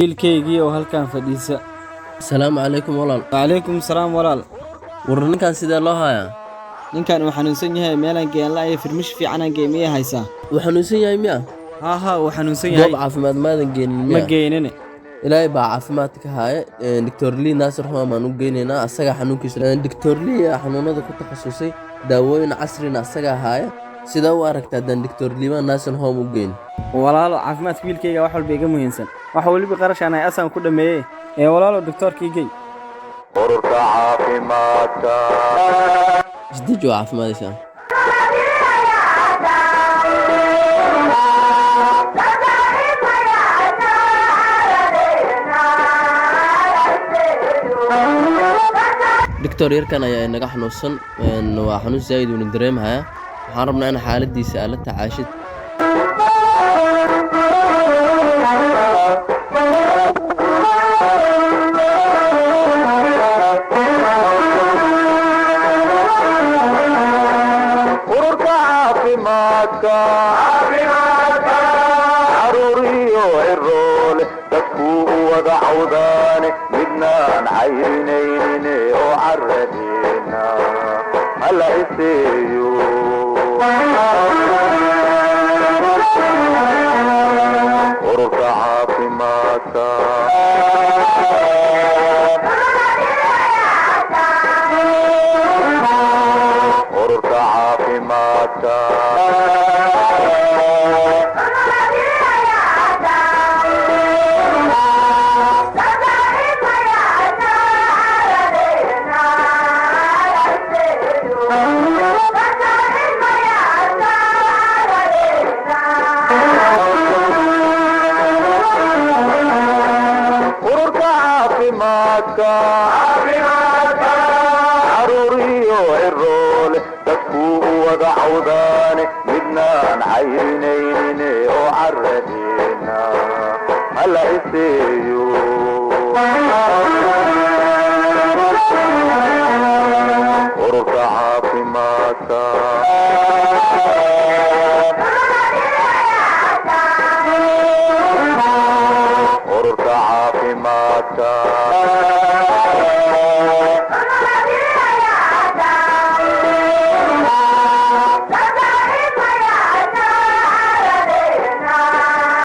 wiilkaygii oo halkan fadhiisa. السلام عليكم والله. Waalaikum salaam walaal. ورنكان سيدا الله هايا. Ninkan uu xanuunsan yahay meelan geen la ay firmish fiican aan geemiye haysa. وحنوسين يا ميا. Ha uu xanuunsan دوب yahay. عافماد مادن جين Ma ميا. geenine. إلهي با عافمادك هاي دكتور لي ناصر هو ما نوجينينا أسجع حنوكيس دكتور لي حنونا ده كنت تخصصي دواوين عصرنا أسجع هاي سيدا وارك تدن دكتور لي ما ناصر هو مجين. Walaal caafimaadka wiilkayga wax walba iga muhiimsan. Waxa waliba qarashanay asan ku dhameeyay. Walaal doctorkiigay. ururka caafimaadka جديد عافماد إيش دكتور يركن يا نجاح نوصل إنه حنوس زايد وندريم هاي حرمنا أنا حالة دي سألت عاشت ururka caafimaadka caruuriyo ciroole dadku wada cawdaane midnaan cayrinayne oo caradeena hala iseeyo ururka caafimaadka ururka caafimaadka ururka caafimaadka caruuriyo ciroole dadku wada cawdaane midnaan cayrinayne oo caradeena hala iseeyo ururka caafimaadka ururka caafimaadka